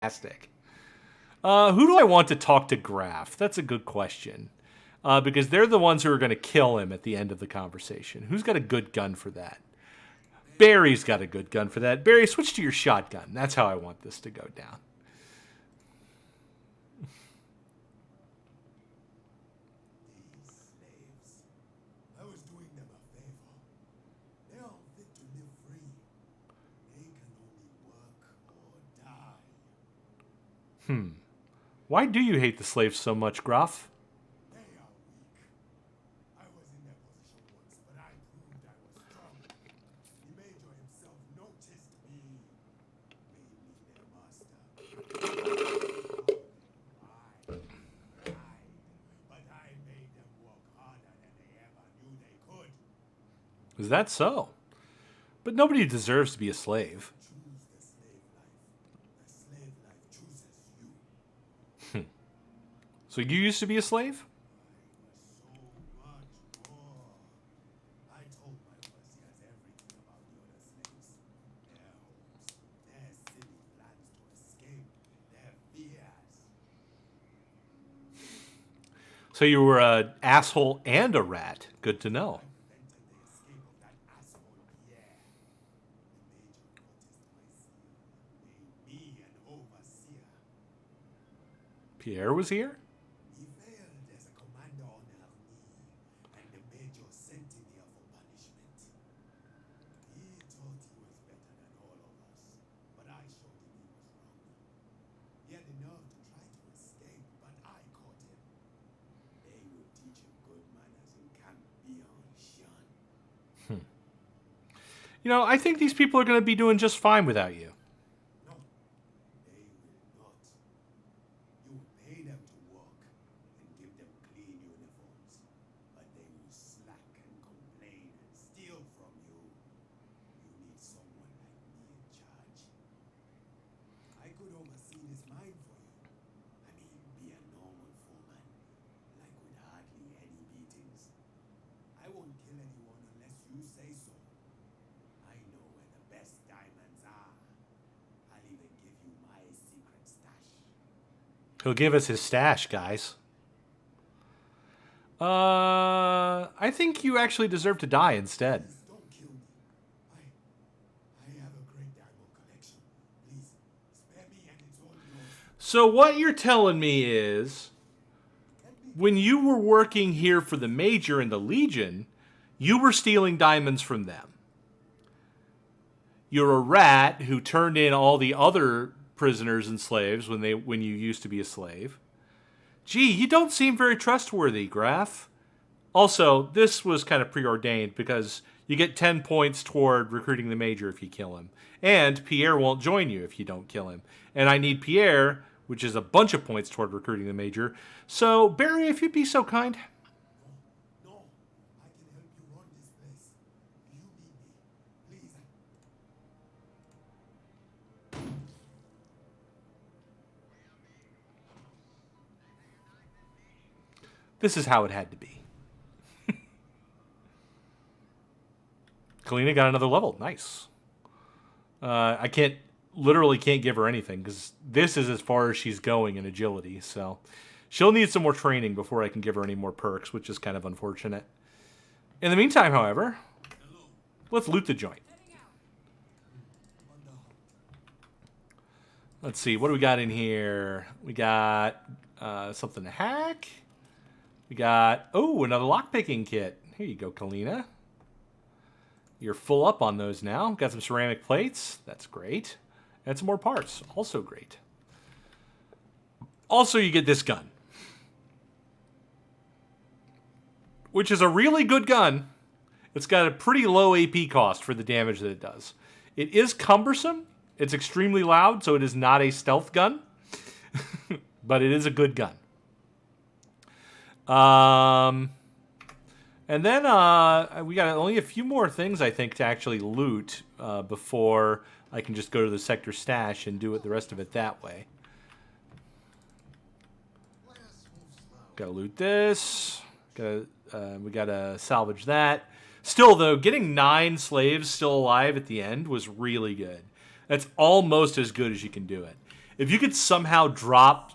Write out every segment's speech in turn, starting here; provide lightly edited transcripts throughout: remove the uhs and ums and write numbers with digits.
fantastic. Who do I want to talk to Graf? That's a good question. Because they're the ones who are going to kill him at the end of the conversation. Who's got a good gun for that? Barry's got a good gun for that. Barry, switch to your shotgun. That's how I want this to go down. Why do you hate the slaves so much, Graf? They are weak. I was in their position once, but I proved I was strong. The Major himself noticed me. Made me their master. But I made them work harder than they ever knew they could. Is that so? But nobody deserves to be a slave. Choose the slave life. The slave life chooses you. So you used to be a slave? So much more. I told my overseers everything about the other slaves. Their hopes, their silly plans to escape, their fears. So you were an asshole and a rat. Good to know. Prevented the escape of that asshole Pierre. The Major noticed my zeal, made me an overseer. Pierre was here? He failed as a commander on Army, and the Major sent him here for punishment. He thought he was better than all of us, but I showed him he was wrong. He had the nerve to try to escape, but I caught him. They will teach him good manners in Camp Bianchan. You know, I think these people are going to be doing just fine without you. No, they will not. You will pay them to work and give them clean uniforms, but they will slack and complain and steal from you. You need someone like me in charge. I could oversee this mine for you. I mean, be a normal foreman, like with hardly any beatings. I won't kill anyone unless you say so. I know where the best diamonds are. I'll even give you my secret stash. He'll give us his stash, guys. I think you actually deserve to die instead. Please don't kill me. I have a great diamond collection. Please, spare me and it's all yours. So what you're telling me is, when you were working here for the Major and the Legion, you were stealing diamonds from them. You're a rat who turned in all the other prisoners and slaves when you used to be a slave. Gee, you don't seem very trustworthy, Graf. Also, this was kind of preordained because you get 10 points toward recruiting the Major if you kill him. And Pierre won't join you if you don't kill him. And I need Pierre, which is a bunch of points toward recruiting the Major. So, Barry, if you'd be so kind. No, I can help you run this place. You need me. Please. This is how it had to be. Kalina got another level. Nice. I literally can't give her anything because this is as far as she's going in agility. So she'll need some more training before I can give her any more perks, which is kind of unfortunate. In the meantime, however, let's loot the joint. Let's see. What do we got in here? We got something to hack. We got, another lockpicking kit. Here you go, Kalina. You're full up on those now. Got some ceramic plates. That's great. And some more parts. Also great. Also, you get this gun. Which is a really good gun. It's got a pretty low AP cost for the damage that it does. It is cumbersome. It's extremely loud, so it is not a stealth gun. But it is a good gun. And then we got only a few more things, I think, to actually loot before I can just go to the sector stash and do the rest of it that way. Gotta loot this. We gotta salvage that. Still, though, getting 9 slaves still alive at the end was really good. That's almost as good as you can do it. If you could somehow drop,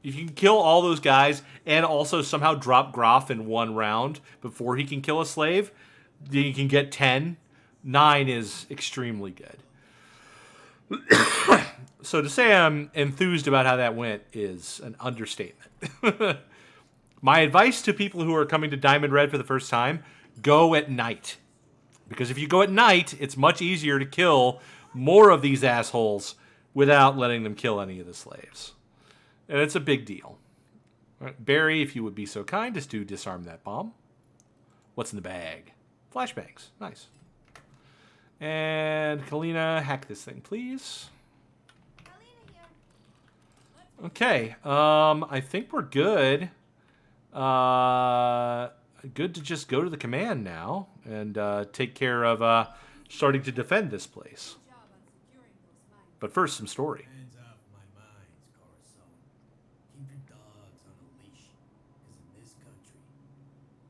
if you can kill all those guys and also somehow drop Graf in one round before he can kill a slave, then you can get 10. 9 is extremely good. So to say I'm enthused about how that went is an understatement. My advice to people who are coming to Diamond Red for the first time, go at night. Because if you go at night, it's much easier to kill more of these assholes without letting them kill any of the slaves. And it's a big deal. All right, Barry, if you would be so kind as to disarm that bomb. What's in the bag? Flashbangs. Nice. And Kalina, hack this thing, please. Okay, I think we're good. Good to just go to the command now and take care of starting to defend this place. But first, some story. Hands off my mines, Corazon. Keep your dogs on a leash, because in this country,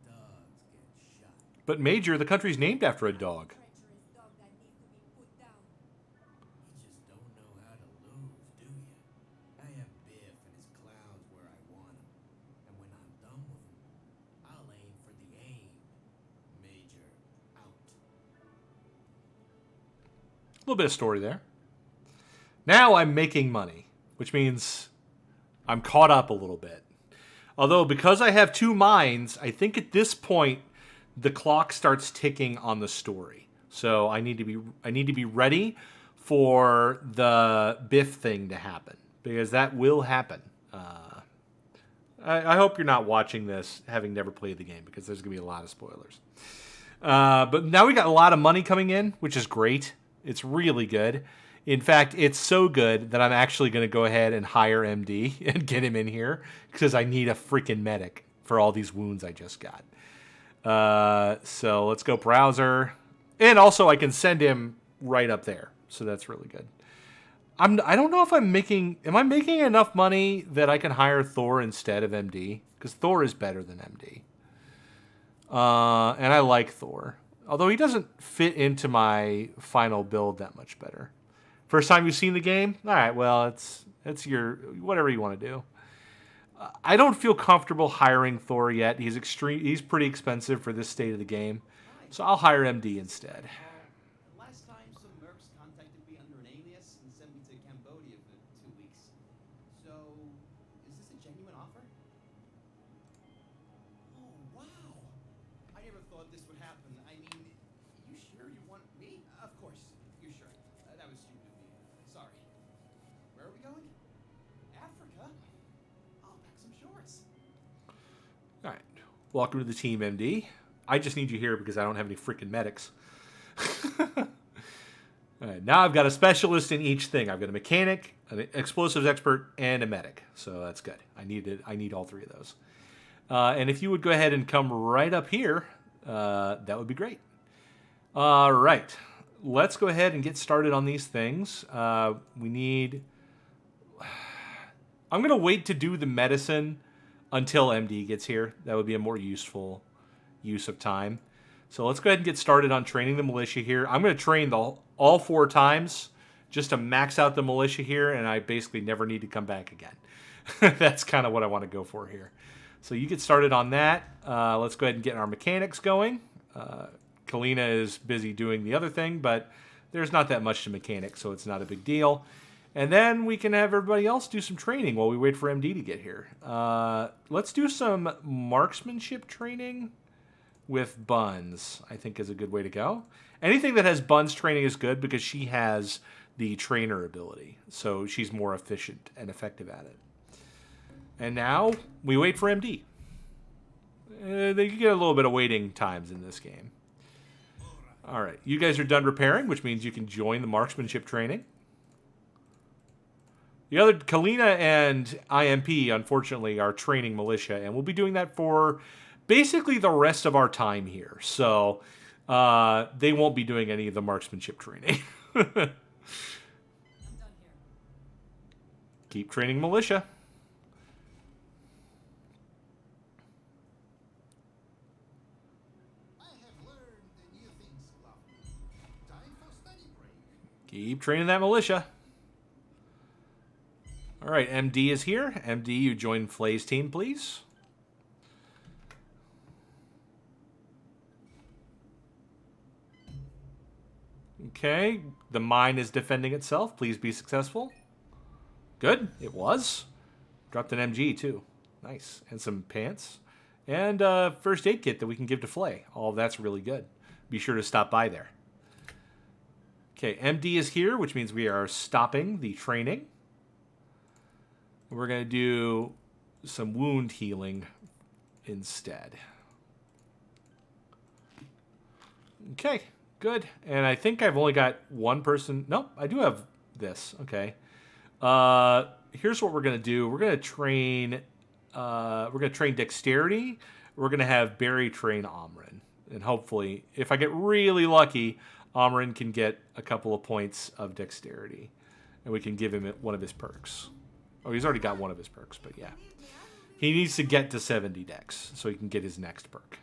dogs get shot. But Major, the country's named after a dog. You just don't know how to lose, do you? I have Biff and his clowns where I want them. And when I'm done with them, I'll aim for the aim. Major, out. A little bit of story there. Now I'm making money, which means I'm caught up a little bit. Although, because I have 2 mines, I think at this point the clock starts ticking on the story. So I need to be ready for the Biff thing to happen, because that will happen. I hope you're not watching this having never played the game, because there's going to be a lot of spoilers. But now we got a lot of money coming in, which is great. It's really good. In fact, it's so good that I'm actually going to go ahead and hire MD and get him in here, because I need a freaking medic for all these wounds I just got. So let's go browser. And also I can send him right up there. So that's really good. I don't know if am I making enough money that I can hire Thor instead of MD? Because Thor is better than MD. And I like Thor. Although he doesn't fit into my final build that much better. First time you've seen the game? All right, well, it's your whatever you want to do. I don't feel comfortable hiring Thor yet. He's pretty expensive for this state of the game. So I'll hire MD instead. Last time some mercs contacted me under an alias and sent me to Cambodia for 2 weeks. So, is this a genuine offer? Oh, wow. I never thought this would happen. I mean, you sure you want me? Of course, you're sure. That was stupid of me. Sorry. Where are we going? Africa? I'll pack some shorts. All right. Welcome to the team, MD. I just need you here because I don't have any freaking medics. All right, now I've got a specialist in each thing. I've got a mechanic, an explosives expert, and a medic. So that's good. I need all 3 of those. And if you would go ahead and come right up here, that would be great. All right. Let's go ahead and get started on these things. I'm going to wait to do the medicine until MD gets here. That would be a more useful use of time. So let's go ahead and get started on training the militia here. I'm going to train all 4 times just to max out the militia here, and I basically never need to come back again. That's kind of what I want to go for here. So you get started on that. Let's go ahead and get our mechanics going. Kalina is busy doing the other thing, but there's not that much to mechanics, so it's not a big deal. And then we can have everybody else do some training while we wait for MD to get here. Let's do some marksmanship training with Buns, I think is a good way to go. Anything that has Buns training is good because she has the trainer ability. So she's more efficient and effective at it. And now we wait for MD. You get a little bit of waiting times in this game. All right, you guys are done repairing, which means you can join the marksmanship training. The other, Kalina and IMP, unfortunately, are training militia, and we'll be doing that for basically the rest of our time here. So they won't be doing any of the marksmanship training. I'm done here. Keep training militia. I have learned new things, Club. Time for study break. Keep training that militia. All right, MD is here. MD, you join Flay's team, please. Okay, the mine is defending itself. Please be successful. Good, it was. Dropped an MG too. Nice. And some pants. And a first aid kit that we can give to Flay. All of that's really good. Be sure to stop by there. Okay, MD is here, which means we are stopping the training. We're going to do some wound healing instead. Okay, good. And I think I've only got one person. Nope, I do have this. Okay. Here's what we're going to do. We're going to train dexterity. We're going to have Barry train Amrin. And hopefully, if I get really lucky, Amrin can get a couple of points of dexterity. And we can give him one of his perks. Oh, he's already got one of his perks, but yeah. He needs to get to 70 dex so he can get his next perk.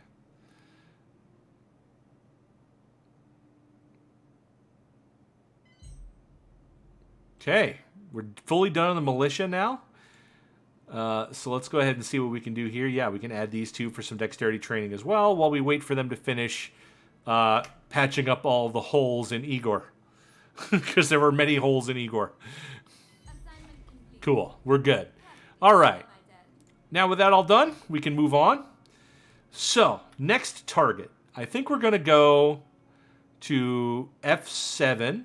Okay, we're fully done on the militia now. So let's go ahead and see what we can do here. Yeah, we can add these two for some dexterity training as well while we wait for them to finish patching up all the holes in Igor. Because there were many holes in Igor. Cool, we're good. All right. Now with that all done, we can move on. So, next target. I think we're going to go to F7.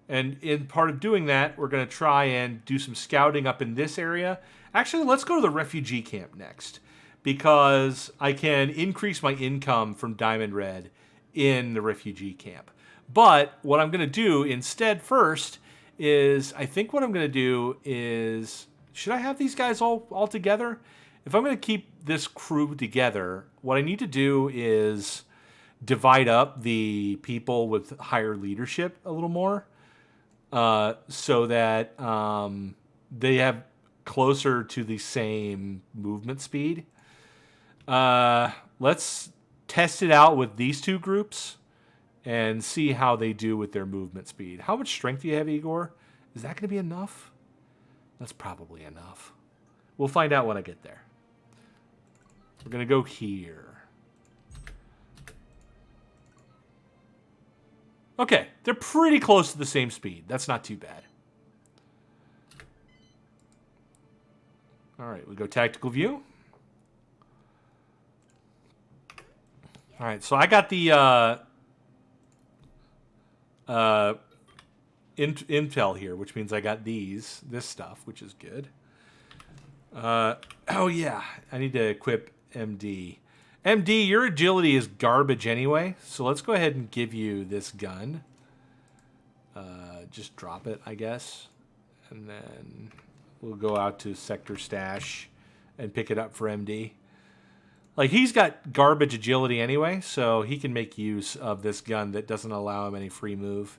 And in part of doing that, we're going to try and do some scouting up in this area. Actually, let's go to the refugee camp next, because I can increase my income from Diamond Red in the refugee camp. But what I'm going to do instead first is, I think what I'm going to do is, should I have these guys all together? If I'm going to keep this crew together, what I need to do is divide up the people with higher leadership a little more. So that they have closer to the same movement speed. Let's test it out with these two groups and see how they do with their movement speed. How much strength do you have, Igor? Is that going to be enough? That's probably enough. We'll find out when I get there. We're going to go here. Okay, they're pretty close to the same speed. That's not too bad. All right, we go tactical view. All right, so I got the intel here, which means I got this stuff, which is good. Oh yeah, I need to equip MD. MD, your agility is garbage anyway, so let's go ahead and give you this gun. Just drop it, I guess. And then we'll go out to Sector Stash and pick it up for MD. Like, he's got garbage agility anyway, so he can make use of this gun that doesn't allow him any free move.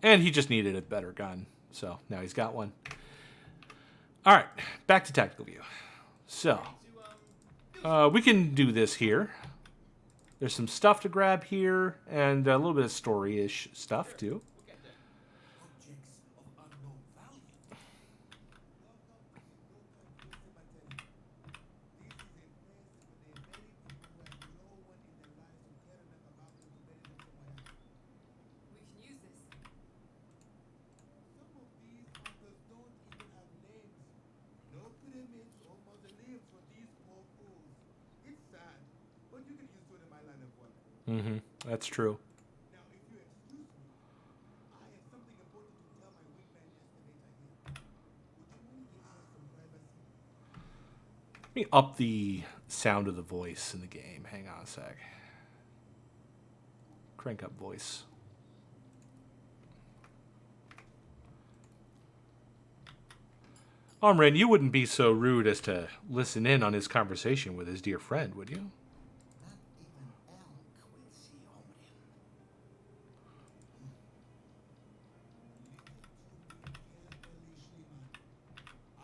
And he just needed a better gun, so now he's got one. All right, back to tactical view. So, we can do this here. There's some stuff to grab here, and a little bit of story-ish stuff, too. Objects of unknown value. We can use this. Some of these markers don't even have names. No pyramids or mausoleums for these poor fools. It's sad, but you can use it in my line of work. That's true. Now, if you excuse me, I have something important to tell my wingman estimator here. Would you mind giving us some privacy? Let me up the sound of the voice in the game. Hang on a sec. Crank up voice. Amrin, you wouldn't be so rude as to listen in on his conversation with his dear friend, would you? Not even elk will see Omrin.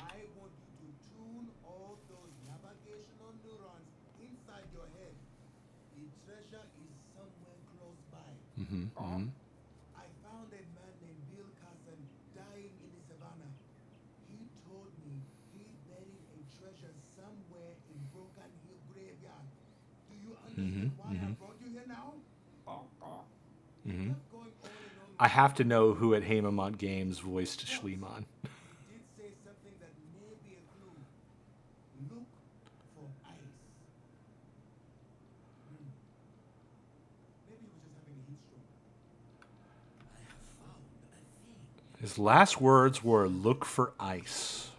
I want you to tune all those navigational neurons inside your head. The treasure is somewhere close by. I found a man named Bill Carson Why I brought you here now? Mm-hmm. Not going on and on. I have to know who at Hamamont Games voiced Schliemann. Did say something that may be a clue. Look for ice. Maybe he was just having a heat stroke. I have found a thing. His last words were, "Look for ice."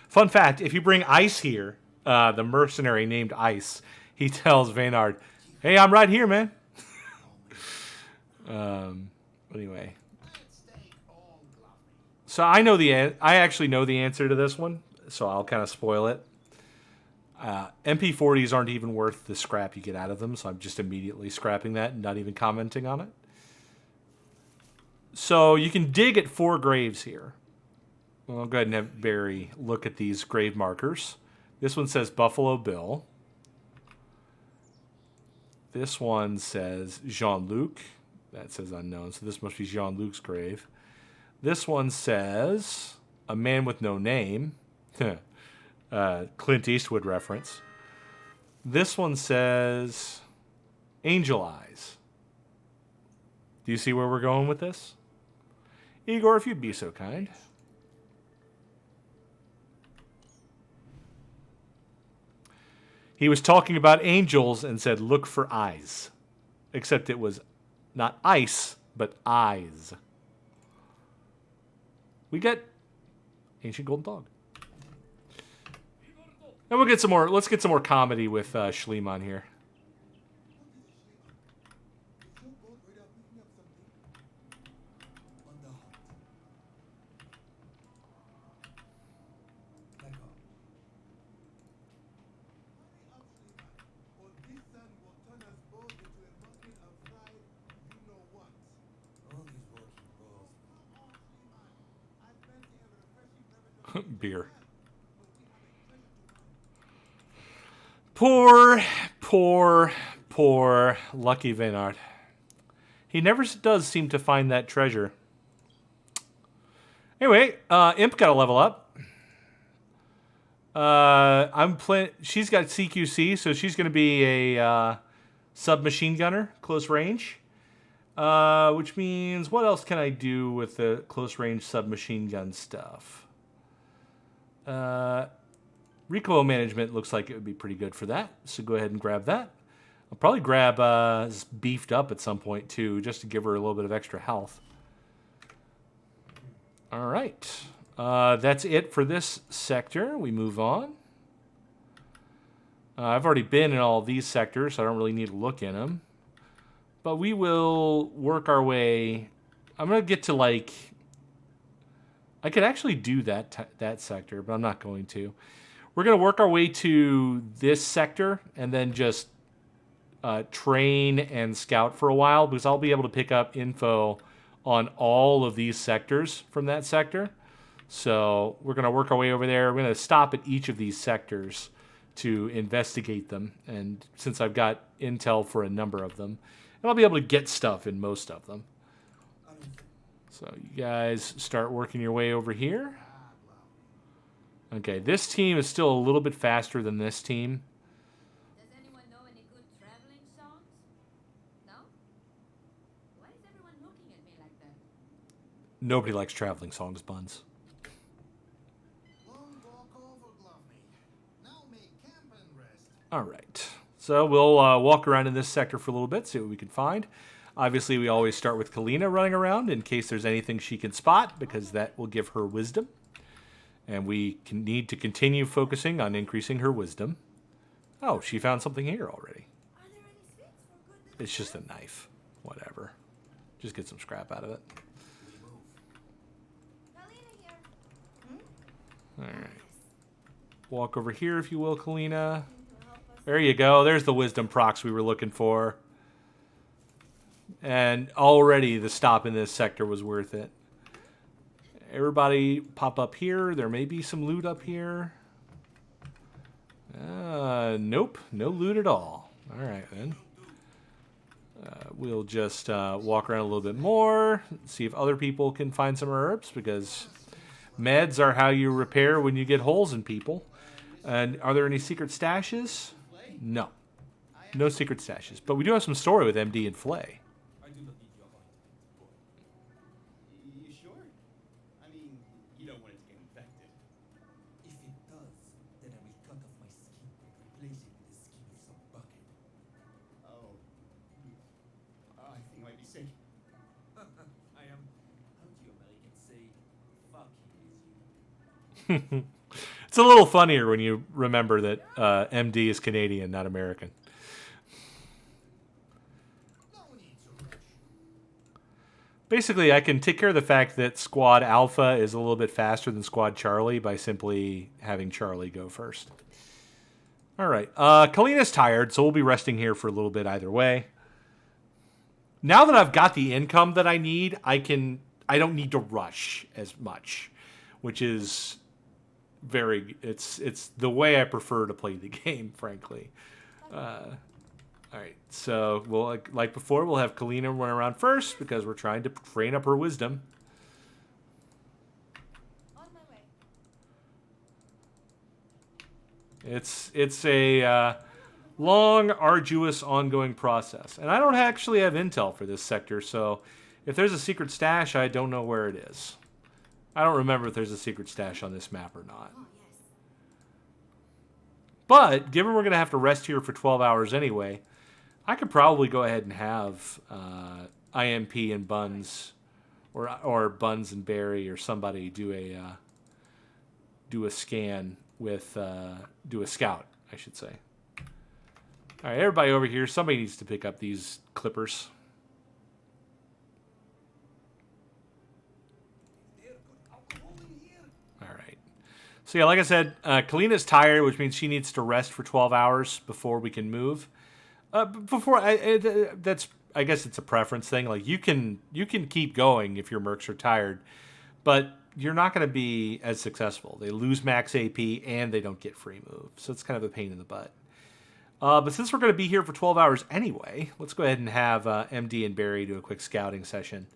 Fun fact, if you bring Ice here, the mercenary named Ice, he tells Vaynard, "Hey, I'm right here, man." Anyway. So I actually know the answer to this one, so I'll kind of spoil it. MP40s aren't even worth the scrap you get out of them, so I'm just immediately scrapping that and not even commenting on it. So you can dig at 4 graves here. Well, I'll go ahead and have Barry look at these grave markers. This one says Buffalo Bill. This one says Jean-Luc. That says unknown, so this must be Jean-Luc's grave. This one says A Man with No Name. Clint Eastwood reference. This one says Angel Eyes. Do you see where we're going with this? Igor, if you'd be so kind. He was talking about angels and said, "Look for eyes." Except it was not ice, but eyes. We get Ancient Golden Dog. And we'll get some more. Let's get some more comedy with Schliemann here. Is your boat right up picking up something? On the hunt. Back up. Hurry up, Schliemann, or this sun will turn us both into a bucket of fried you-know-what. All these working balls. Come on, Schliemann. I fancy a refreshing beverage. Beer. But we have a treasure to find. Poor Lucky Vaynard. He never does seem to find that treasure. Anyway, Imp got a level up. She's got CQC, so she's going to be a submachine gunner, close range. Which means, what else can I do with the close range submachine gun stuff? Recoil management looks like it would be pretty good for that, so go ahead and grab that. I'll probably grab Beefed Up at some point too, just to give her a little bit of extra health. All right, that's it for this sector. We move on. I've already been in all these sectors, so I don't really need to look in them. But we will work our way. I'm going to get to like... I could actually do that sector, but I'm not going to. We're going to work our way to this sector and then just train and scout for a while, because I'll be able to pick up info on all of these sectors from that sector. So we're going to work our way over there. We're going to stop at each of these sectors to investigate them. And since I've got intel for a number of them, and I'll be able to get stuff in most of them. So you guys start working your way over here. Okay, this team is still a little bit faster than this team. Does anyone know any good traveling songs? No? Why is everyone looking at me like that? Nobody likes traveling songs, Buns. Long walk over, Glove-me. Now make camp and rest. All right. So we'll walk around in this sector for a little bit, see what we can find. Obviously, we always start with Kalina running around in case there's anything she can spot, because that will give her wisdom. And we need to continue focusing on increasing her wisdom. Oh, she found something here already. Are there any sweets for goodness? It's just a knife. Whatever. Just get some scrap out of it. Kalina here. All right. Walk over here, if you will, Kalina. There you go. There's the wisdom procs we were looking for. And already the stop in this sector was worth it. Everybody pop up here. There may be some loot up here. Nope. No loot at all. All right, then. We'll just walk around a little bit more. See if other people can find some herbs, because meds are how you repair when you get holes in people. And are there any secret stashes? No. I No secret stashes. But we do have some story with MD and Flay. I do not need your appointment, boy. You sure? I mean, you don't want it to get infected. If it does, then I will cut off my skin and replace it with the skin of some bucket. Oh. I think I might be sick. I am, how do you Americans say, fucking with you? It's a little funnier when you remember that MD is Canadian, not American. No need to rush. Basically, I can take care of the fact that Squad Alpha is a little bit faster than Squad Charlie by simply having Charlie go first. All right. Kalina's tired, so we'll be resting here for a little bit either way. Now that I've got the income that I need, I don't need to rush as much, which is it's the way I prefer to play the game, frankly. All right, so we'll like before, we'll have Kalina run around first because we're trying to train up her wisdom. On my way. It's a long, arduous, ongoing process, and I don't actually have intel for this sector, so if there's a secret stash, I don't know where it is. I don't remember if there's a secret stash on this map or not. Oh, yes. But, given we're going to have to rest here for 12 hours anyway, I could probably go ahead and have IMP and Buns, or Buns and Barry, or somebody do a scan with, do a scout, I should say. All right, everybody over here, somebody needs to pick up these clippers. So yeah, like I said, Kalina's tired, which means she needs to rest for 12 hours before we can move. I guess it's a preference thing. Like you can keep going if your mercs are tired, but you're not going to be as successful. They lose max AP and they don't get free move, so it's kind of a pain in the butt. But since we're going to be here for 12 hours anyway, let's go ahead and have MD and Barry do a quick scouting session.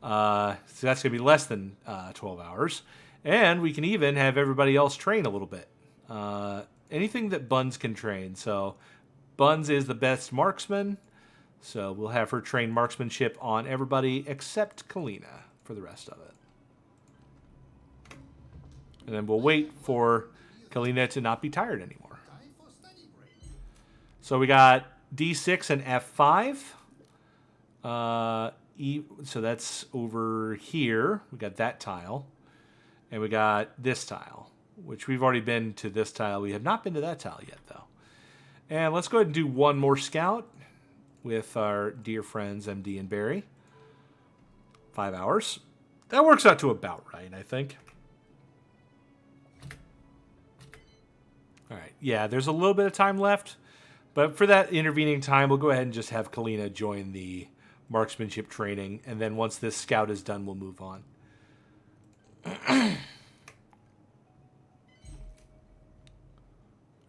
So that's going to be less than 12 hours. And we can even have everybody else train a little bit. Anything that Buns can train. So Buns is the best marksman. So we'll have her train marksmanship on everybody except Kalina for the rest of it. And then we'll wait for Kalina to not be tired anymore. So we got D6 and F5. So that's over here. We got that tile. And we got this tile, which we've already been to this tile. We have not been to that tile yet, though. And let's go ahead and do one more scout with our dear friends MD and Barry. 5 hours. That works out to about right, I think. All right. Yeah, there's a little bit of time left. But for that intervening time, we'll go ahead and just have Kalina join the marksmanship training. And then once this scout is done, we'll move on.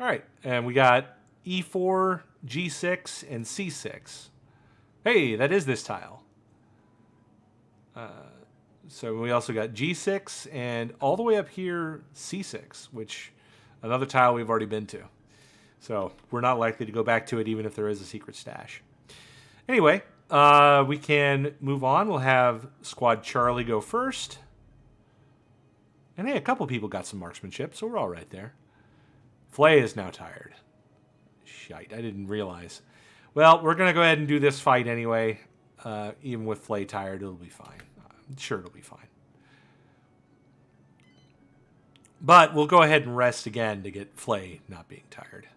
All right, and we got E4, G6, and C6. Hey, that is this tile. So we also got G6 and all the way up here C6, which another tile we've already been to. So we're not likely to go back to it even if there is a secret stash. Anyway, we can move on. We'll have Squad Charlie go first. And hey, a couple people got some marksmanship, so we're all right there. Flay is now tired. Shite, I didn't realize. Well, we're going to go ahead and do this fight anyway. Even with Flay tired, it'll be fine. I'm sure it'll be fine. But we'll go ahead and rest again to get Flay not being tired.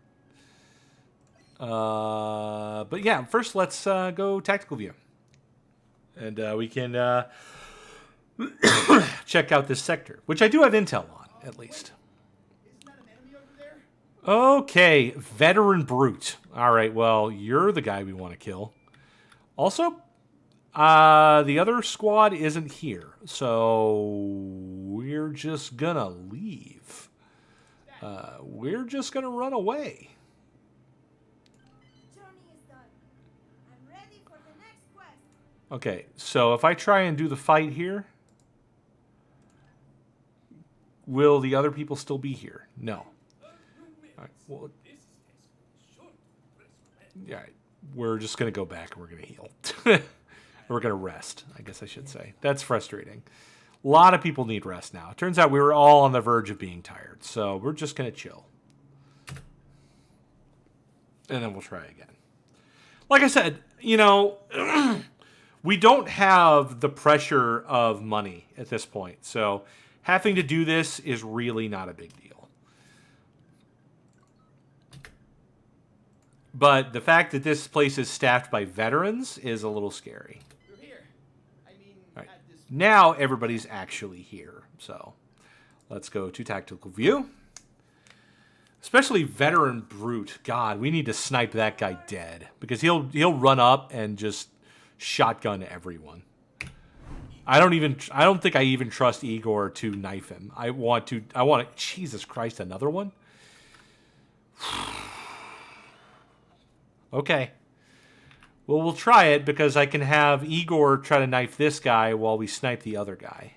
But yeah, first let's go tactical view. And we can check out this sector, which I do have intel on, at least. Isn't that an enemy over there? Okay, Veteran Brute. All right, well, you're the guy we want to kill. Also, the other squad isn't here, so we're just gonna leave. We're just gonna run away. Journey is done. I'm ready for the next quest. Okay, so if I try and do the fight here, will the other people still be here? No. All right, well, Yeah, we're just going to go back and we're going to heal. We're going to rest, I guess I should say. That's frustrating. A lot of people need rest now. It turns out we were all on the verge of being tired, so we're just going to chill. And then we'll try again. Like I said, you know, we don't have the pressure of money at this point, so having to do this is really not a big deal. But the fact that this place is staffed by veterans is a little scary. You're here. I mean, Right. at this. Now everybody's actually here. So let's go to tactical view. Especially veteran brute. God, we need to snipe that guy dead because he'll run up and just shotgun everyone. I don't think I even trust Igor to knife him. I want Jesus Christ, another one? Okay. Well, we'll try it because I can have Igor try to knife this guy while we snipe the other guy.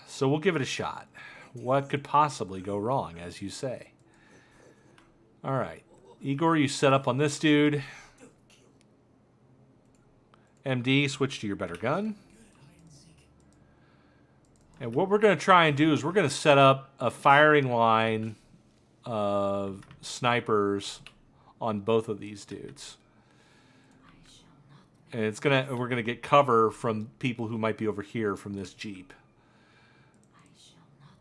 So we'll give it a shot. What could possibly go wrong, as you say? All right. Igor, you set up on this dude. MD, switch to your better gun. And what we're going to try and do is we're going to set up a firing line of snipers on both of these dudes. And we're gonna get cover from people who might be over here from this Jeep.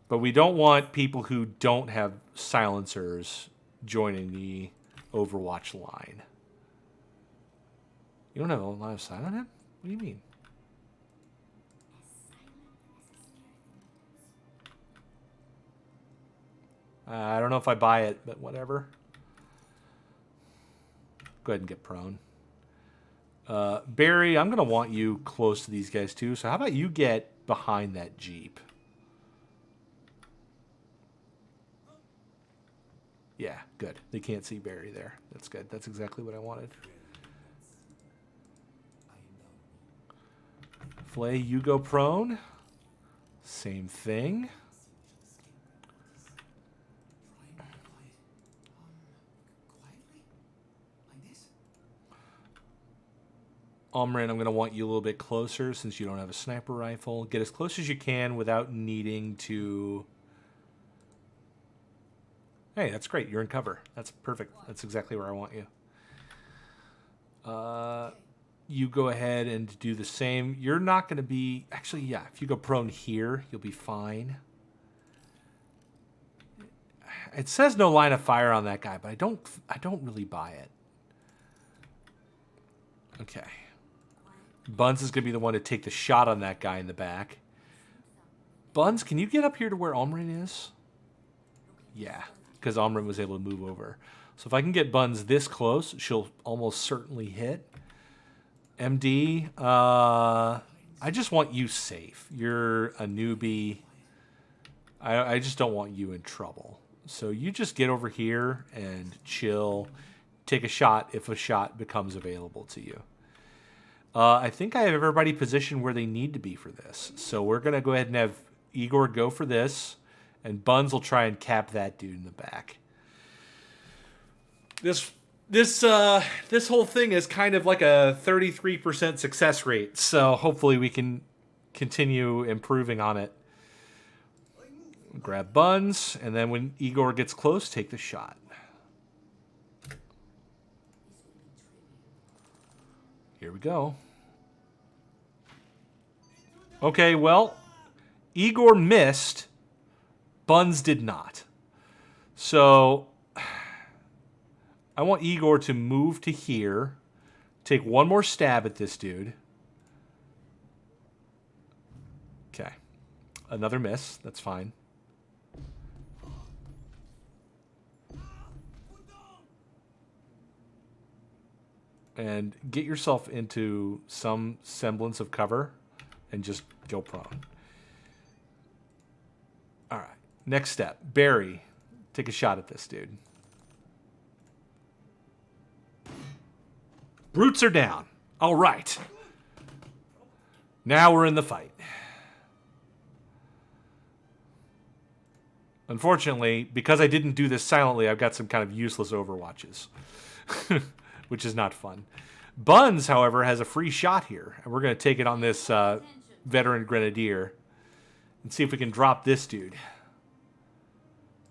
But we don't want people who don't have silencers joining the Overwatch line. You don't have a line of sight on him? What do you mean? I don't know if I buy it, but whatever. Go ahead and get prone. Barry, I'm going to want you close to these guys too. So how about you get behind that Jeep? Yeah, good. They can't see Barry there. That's good. That's exactly what I wanted. Flay, you go prone. Same thing. Omrin, I'm going to want you a little bit closer since you don't have a sniper rifle. Get as close as you can without needing to... Hey, that's great. You're in cover. That's perfect. That's exactly where I want you. You go ahead and do the same. You're not going to be... Actually, yeah, if you go prone here, you'll be fine. It says no line of fire on that guy, but I don't really buy it. Okay. Buns is going to be the one to take the shot on that guy in the back. Buns, can you get up here to where Omrin is? Yeah, because Omrin was able to move over. So if I can get Buns this close, she'll almost certainly hit. MD, I just want you safe. You're a newbie. I just don't want you in trouble. So you just get over here and chill. Take a shot if a shot becomes available to you. I think I have everybody positioned where they need to be for this. So we're going to go ahead and have Igor go for this. And Buns will try and cap that dude in the back. This whole thing is kind of like a 33% success rate. So hopefully we can continue improving on it. Grab Buns. And then when Igor gets close, take the shot. Here we go. Okay, well, Igor missed. Buns did not. So I want Igor to move to here. Take one more stab at this dude. Okay. Another miss. That's fine. And get yourself into some semblance of cover and just go prone. All right. Next step. Barry, take a shot at this dude. Brutes are down. All right. Now we're in the fight. Unfortunately, because I didn't do this silently, I've got some kind of useless overwatches, which is not fun. Buns, however, has a free shot here, and we're going to take it on this veteran grenadier and see if we can drop this dude.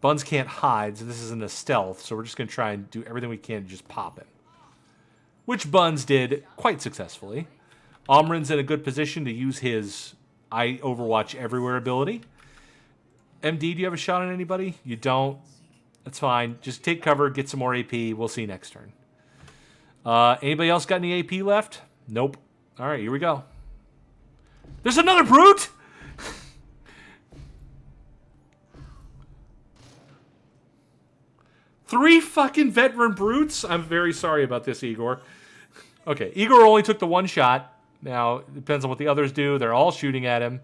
Buns can't hide, so this isn't a stealth, so we're just going to try and do everything we can to just pop him, which Buns did quite successfully. Omrin's in a good position to use his I Overwatch Everywhere ability. MD, do you have a shot on anybody? You don't? That's fine. Just take cover, get some more AP. We'll see you next turn. Anybody else got any AP left? Nope. All right, here we go. There's another brute! 3 fucking veteran brutes? I'm very sorry about this, Igor. Okay, Igor only took the 1 shot. Now, it depends on what the others do. They're all shooting at him.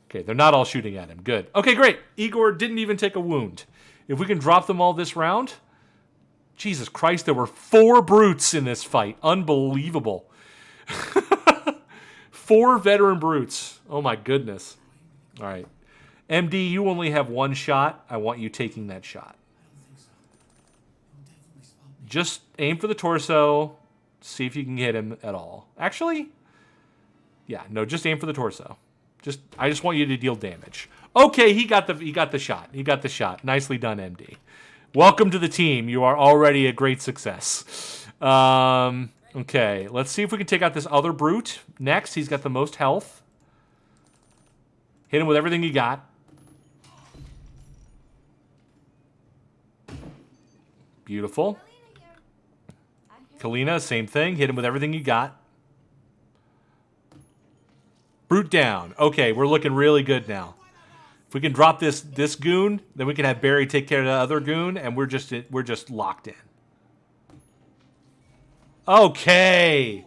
Okay, they're not all shooting at him. Good. Okay, great. Igor didn't even take a wound. If we can drop them all this round... Jesus Christ, there were 4 brutes in this fight. Unbelievable. 4 veteran brutes. Oh my goodness. All right. MD, you only have 1 shot. I want you taking that shot. Just aim for the torso. See if you can hit him at all. Actually, yeah, no, just aim for the torso. I just want you to deal damage. Okay, he got the shot. He got the shot. Nicely done, MD. Welcome to the team. You are already a great success. Okay, let's see if we can take out this other brute. Next, he's got the most health. Hit him with everything you got. Beautiful. Kalina, same thing. Hit him with everything you got. Brute down. Okay, we're looking really good now. If we can drop this goon, then we can have Barry take care of the other goon, and we're just locked in. Okay.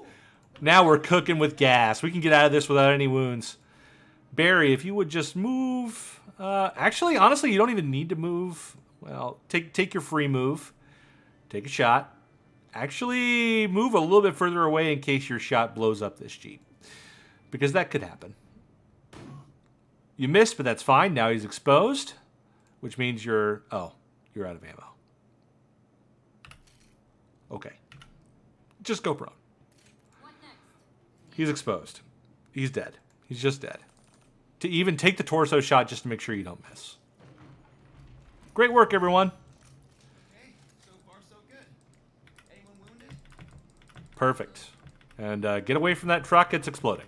Now we're cooking with gas. We can get out of this without any wounds. Barry, if you would just move. Actually, honestly, you don't even need to move. Well, take your free move. Take a shot. Actually, move a little bit further away in case your shot blows up this Jeep. Because that could happen. You missed, but that's fine. Now he's exposed. Which means you're out of ammo. Okay. Just go prone. What next? He's exposed. He's dead. He's just dead. To even take the torso shot just to make sure you don't miss. Great work, everyone. Okay, so far so good. Anyone wounded? Perfect. And get away from that truck. It's exploding.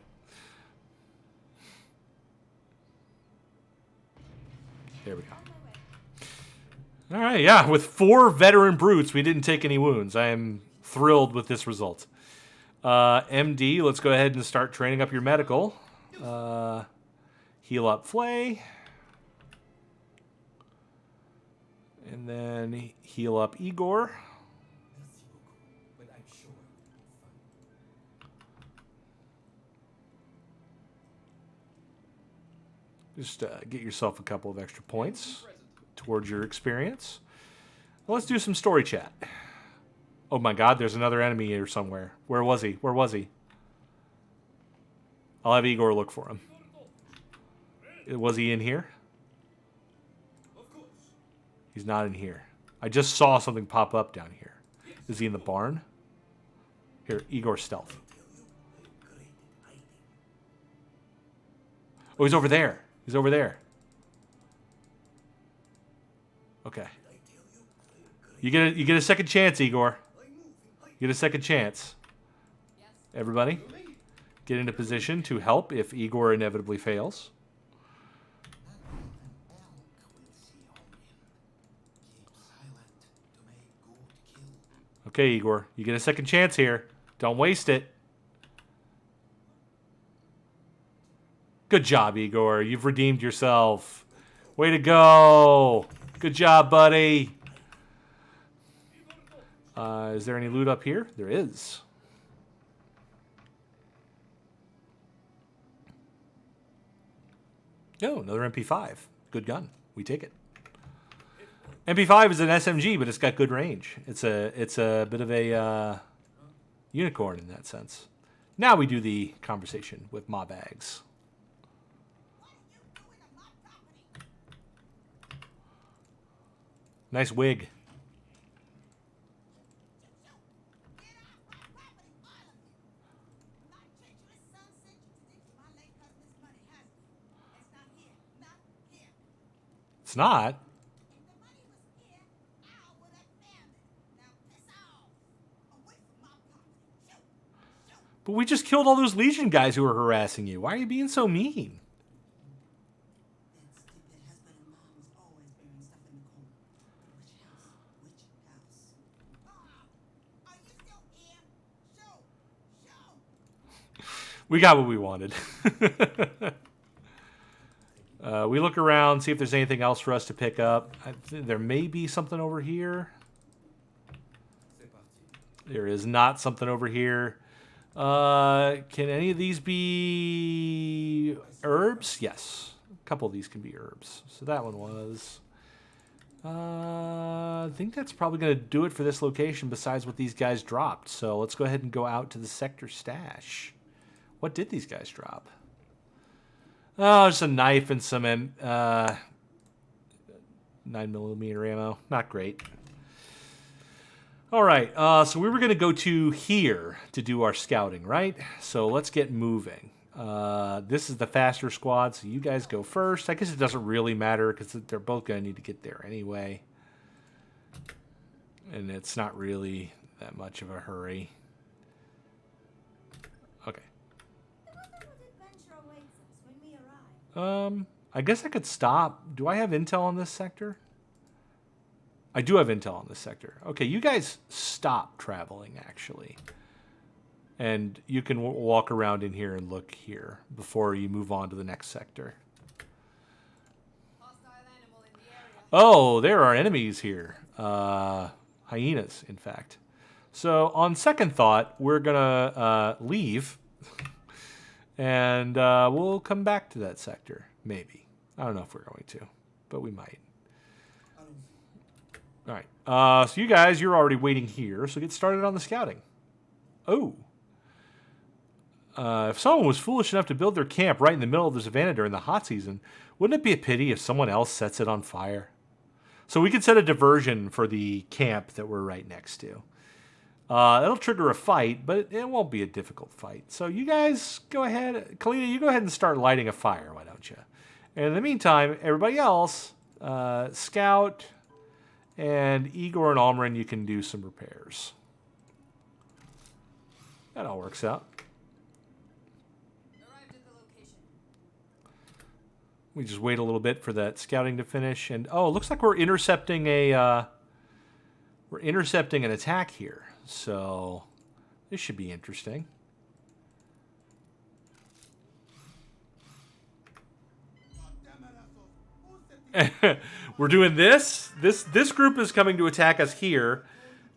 There we go. All right, yeah. With 4 veteran brutes, we didn't take any wounds. I am thrilled with this result. MD, let's go ahead and start training up your medical. Heal up Flay. And then heal up Igor. Just get yourself a couple of extra points towards your experience. Well, let's do some story chat. Oh my god, there's another enemy here somewhere. Where was he? Where was he? I'll have Igor look for him. Was he in here? He's not in here. I just saw something pop up down here. Is he in the barn? Here, Igor stealth. Oh, he's over there. He's over there. Okay. You get a second chance, Igor. You get a second chance. Everybody, get into position to help if Igor inevitably fails. Okay, Igor, you get a second chance here. Don't waste it. Good job, Igor. You've redeemed yourself. Way to go. Good job, buddy. Is there any loot up here? There is. Oh, another MP5. Good gun. We take it. MP5 is an SMG, but it's got good range. It's a bit of a unicorn in that sense. Now we do the conversation with Ma Bags. Nice wig. It's not. But we just killed all those Legion guys who were harassing you. Why are you being so mean? We got what we wanted. We look around, see if there's anything else for us to pick up. There may be something over here. There is not something over here. Can any of these be herbs? Yes. A couple of these can be herbs. So that one was. I think that's probably going to do it for this location besides what these guys dropped. So let's go ahead and go out to the sector stash. What did these guys drop? Oh, just a knife and some 9mm ammo. Not great. All right, so we were going to go to here to do our scouting, right? So let's get moving. This is the faster squad, so you guys go first. I guess it doesn't really matter because they're both going to need to get there anyway. And it's not really that much of a hurry. Okay. I guess I could stop. Do I have intel on this sector? I do have intel on this sector. Okay, you guys stop traveling, actually. And you can walk around in here and look here before you move on to the next sector. Oh, there are enemies here. Hyenas, in fact. So, on second thought, we're going to leave. And we'll come back to that sector, maybe. I don't know if we're going to, but we might. All right. So you guys, you're already waiting here, so get started on the scouting. Oh. If someone was foolish enough to build their camp right in the middle of the savannah during the hot season, wouldn't it be a pity if someone else sets it on fire? So we could set a diversion for the camp that we're right next to. It'll trigger a fight, but it won't be a difficult fight. So you guys go ahead. Kalina, you go ahead and start lighting a fire, why don't you? And in the meantime, everybody else, Scout and Igor and Almarin, you can do some repairs. That all works out. Arrived at the location. We just wait a little bit for that scouting to finish. And oh, it looks like we're intercepting an attack here. So this should be interesting. We're doing this. This group is coming to attack us here.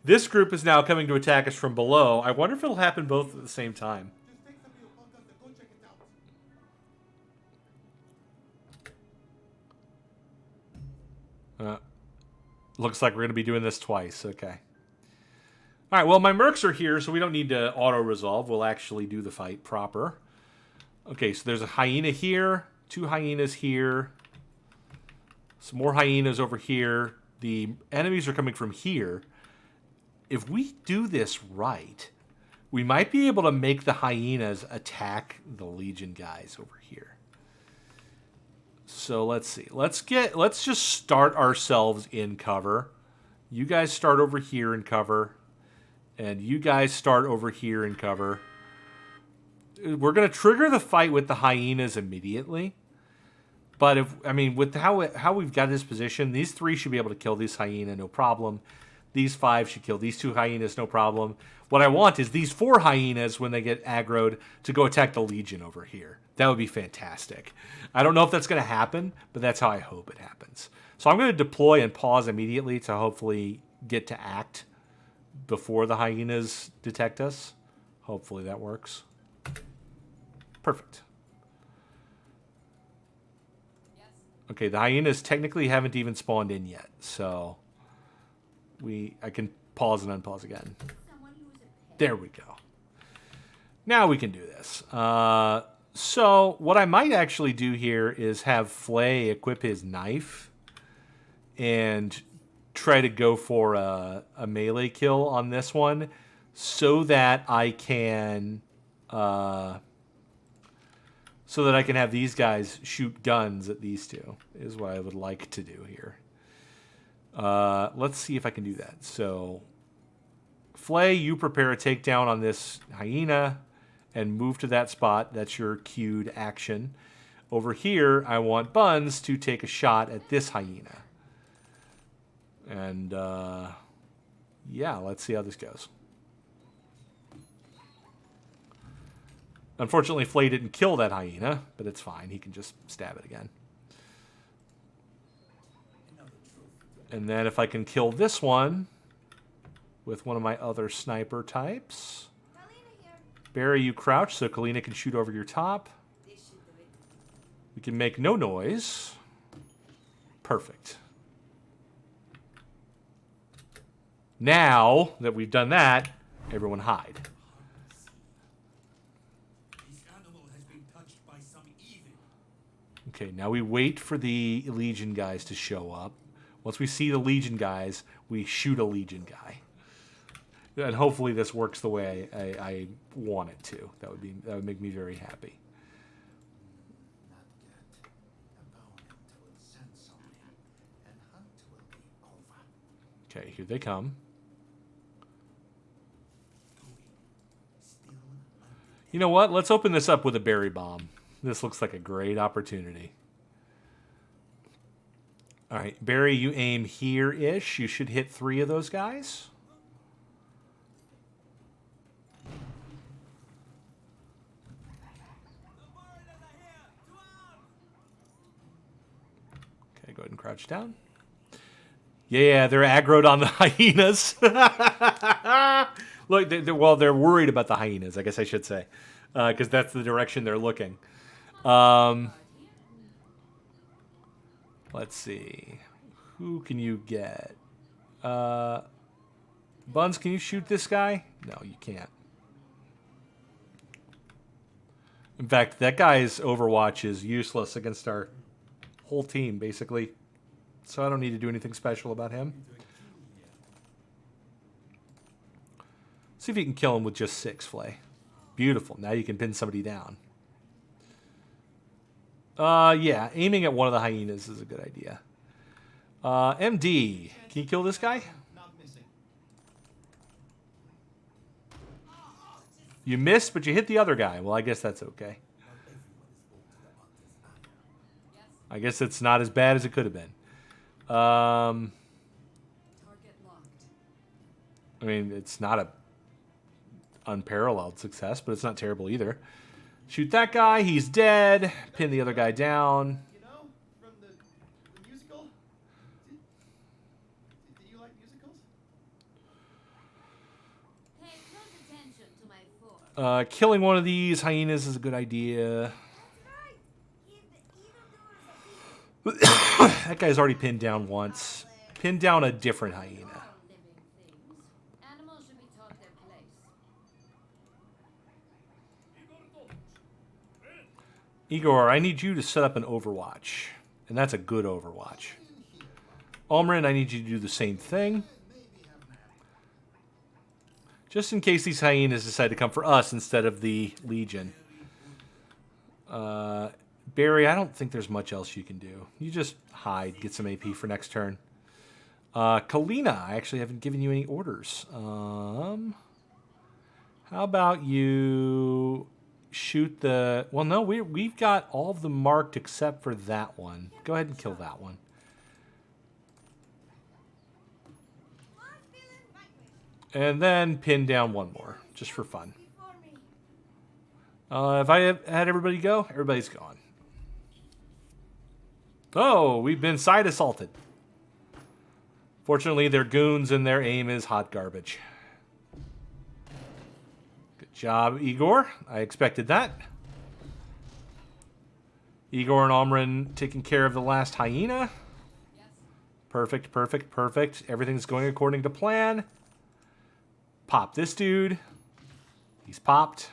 This group is now coming to attack us from below. I wonder if it'll happen both at the same time. Looks like we're going to be doing this twice. Okay. All right, well, my mercs are here, so we don't need to auto-resolve. We'll actually do the fight proper. Okay, so there's a hyena here, 2 hyenas here, some more hyenas over here. The enemies are coming from here. If we do this right, we might be able to make the hyenas attack the Legion guys over here. So let's see. Let's just start ourselves in cover. You guys start over here in cover. And you guys start over here in cover. We're going to trigger the fight with the hyenas immediately. But with how we've got this position, these 3 should be able to kill this hyena, no problem. These 5 should kill these 2 hyenas, no problem. What I want is these 4 hyenas, when they get aggroed, to go attack the Legion over here. That would be fantastic. I don't know if that's going to happen, but that's how I hope it happens. So I'm going to deploy and pause immediately to hopefully get to act before the hyenas detect us. Hopefully that works. Perfect. Yes. Okay, the hyenas technically haven't even spawned in yet, so I can pause and unpause again. Someone who's a pet. There we go. Now we can do this. So what I might actually do here is have Flay equip his knife and try to go for a melee kill on this one so that I can have these guys shoot guns at these two is what I would like to do here. Let's see if I can do that. So, Flay, you prepare a takedown on this hyena and move to that spot. That's your cued action. Over here, I want Buns to take a shot at this hyena. And, yeah, let's see how this goes. Unfortunately, Flay didn't kill that hyena, but it's fine. He can just stab it again. And then if I can kill this one with one of my other sniper types. Barry, you crouch so Kalina can shoot over your top. We can make no noise. Perfect. Now that we've done that, everyone hide. This animal has been touched by some evil. Okay, now we wait for the Legion guys to show up. Once we see the Legion guys, we shoot a Legion guy. And hopefully this works the way I want it to. That would make me very happy. Not yet. Opponent will sense something, and hunt will be over. Okay, here they come. You know what? Let's open this up with a berry bomb. This looks like a great opportunity. All right, Barry, you aim here-ish. You should hit 3 of those guys. Okay, go ahead and crouch down. Yeah, they're aggroed on the hyenas. Look, they're worried about the hyenas, I guess I should say, because that's the direction they're looking. Let's see. Who can you get? Buns, can you shoot this guy? No, you can't. In fact, that guy's Overwatch is useless against our whole team, basically. So I don't need to do anything special about him. See if you can kill him with just 6, Flay. Beautiful. Now you can pin somebody down. Yeah, aiming at one of the hyenas is a good idea. MD, can you kill this guy? Not missing. You missed, but you hit the other guy. Well, I guess that's okay. I guess it's not as bad as it could have been. I mean, it's not a unparalleled success, but it's not terrible either. Shoot that guy. He's dead. Pin the other guy down. You know, from the musical? Do you like musicals? Pay close attention to my form. Killing one of these hyenas is a good idea. That guy's already pinned down once. Pin down a different hyena. Living things. Animals should be taught their place. Igor, I need you to set up an Overwatch. And that's a good Overwatch. Almarin, I need you to do the same thing. Just in case these hyenas decide to come for us instead of the Legion. Barry, I don't think there's much else you can do. You just hide, get some AP for next turn. Kalina, I actually haven't given you any orders. How about you shoot the... Well, no, we've got all of them marked except for that one. Go ahead and kill that one. And then pin down one more, just for fun. If I had everybody go, everybody's gone. Oh, we've been side assaulted. Fortunately, they're goons and their aim is hot garbage. Good job, Igor. I expected that. Igor and Omrin taking care of the last hyena. Yes. Perfect, perfect, perfect. Everything's going according to plan. Pop this dude. He's popped.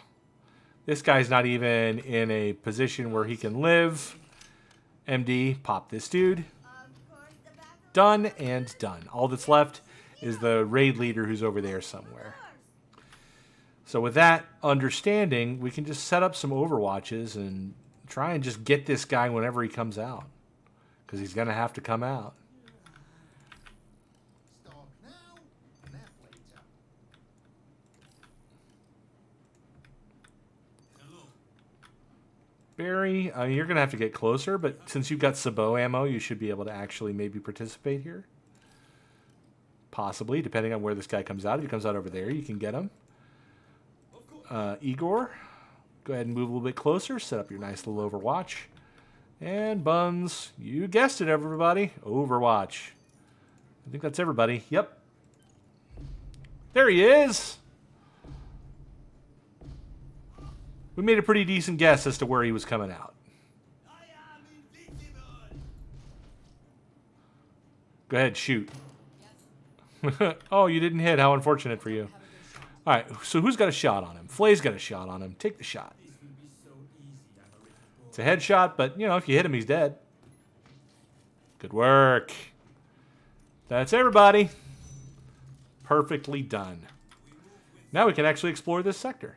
This guy's not even in a position where he can live. MD, pop this dude. done and done. All that's left is the raid leader who's over there somewhere. So with that understanding, we can just set up some overwatches and try and just get this guy whenever he comes out. Because he's going to have to come out. Stop now, laugh later. Hello. Barry, you're going to have to get closer, but since you've got Sabot ammo, you should be able to actually maybe participate here. Possibly, depending on where this guy comes out. If he comes out over there, you can get him. Igor, go ahead and move a little bit closer. Set up your nice little Overwatch. And Buns, you guessed it, everybody. Overwatch. I think that's everybody. Yep. There he is. We made a pretty decent guess as to where he was coming out. I am invincible. Go ahead, shoot. Oh, you didn't hit. How unfortunate for you. All right, so who's got a shot on him? Flay's got a shot on him. Take the shot. This will be so easy. I'm a rich It's a headshot, but, you know, if you hit him, he's dead. Good work. That's everybody. Perfectly done. Now we can actually explore this sector.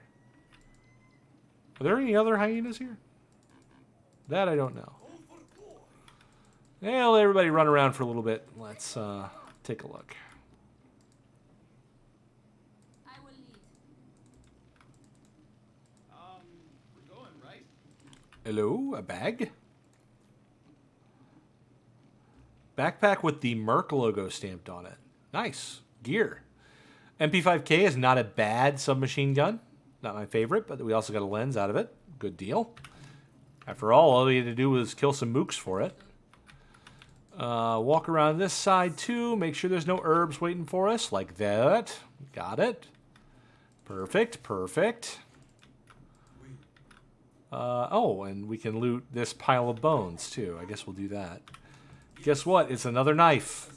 Are there any other hyenas here? That I don't know. Yeah, let everybody run around for a little bit. Let's take a look. I will lead. We're going, right? Hello, a bag? Backpack with the Merc logo stamped on it. Nice. Gear. MP5K is not a bad submachine gun. Not my favorite, but we also got a lens out of it. Good deal. After all we had to do was kill some mooks for it. Walk around this side too. Make sure there's no herbs waiting for us. Like that. Got it. Perfect, perfect. Oh, and we can loot this pile of bones too. I guess we'll do that. Guess what? It's another knife.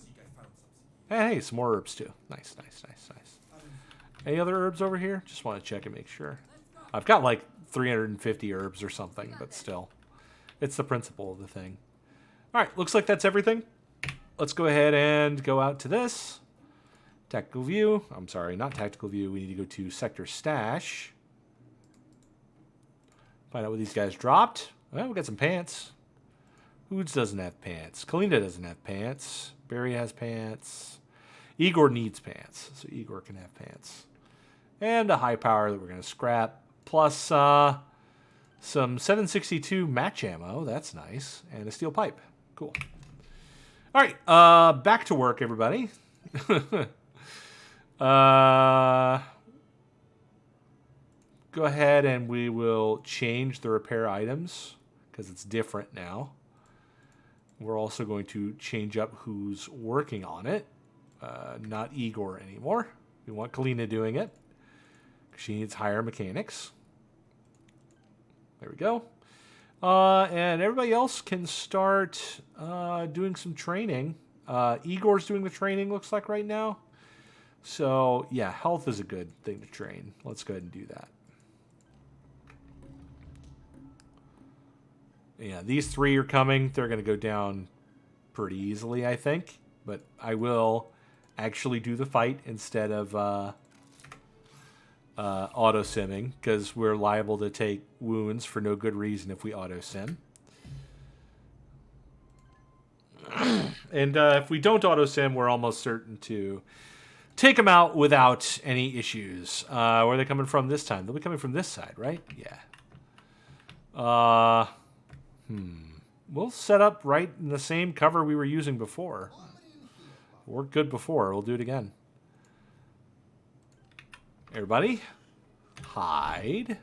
Hey, some more herbs too. Nice, nice, nice, nice. Any other herbs over here? Just want to check and make sure. I've got like 350 herbs or something, but still. It's the principle of the thing. All right, looks like that's everything. Let's go ahead and go out to this. Tactical view. I'm sorry, not tactical view. We need to go to sector stash. Find out what these guys dropped. Well, we got some pants. Hoods doesn't have pants. Kalina doesn't have pants. Barry has pants. Igor needs pants, so Igor can have pants. And a high power that we're going to scrap. Plus some 762 match ammo. That's nice. And a steel pipe. Cool. All right, back to work, everybody. Go ahead and we will change the repair items because it's different now. We're also going to change up who's working on it. Not Igor anymore. We want Kalina doing it. She needs higher mechanics. There we go. And everybody else can start doing some training. Igor's doing the training, looks like, right now. So, yeah, health is a good thing to train. Let's go ahead and do that. Yeah, these three are coming. They're going to go down pretty easily, I think. But I will actually do the fight instead of auto-simming, because we're liable to take wounds for no good reason if we auto-sim. And if we don't auto-sim, we're almost certain to take them out without any issues. Where are they coming from this time? They'll be coming from this side, right? Yeah. We'll set up right in the same cover we were using before. Worked good before. We'll do it again. Everybody, hide.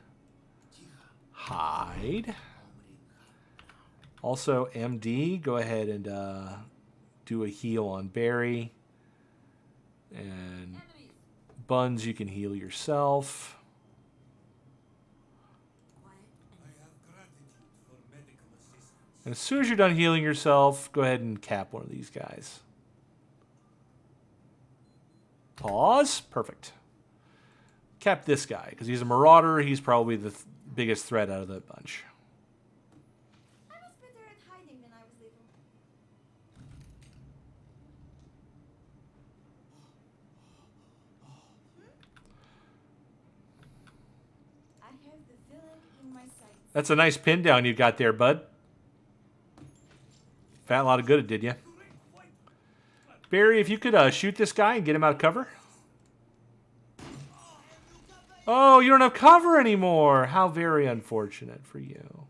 Hide. Also, MD, go ahead and do a heal on Barry. And Buns, you can heal yourself. And as soon as you're done healing yourself, go ahead and cap one of these guys. Pause. Perfect. Cap this guy, because he's a marauder. He's probably the biggest threat out of the bunch. I was better at hiding than I was little. That's a nice pin down you got there, bud. Fat lot of good it did you. Barry, if you could shoot this guy and get him out of cover. Oh, you don't have cover anymore. How very unfortunate for you.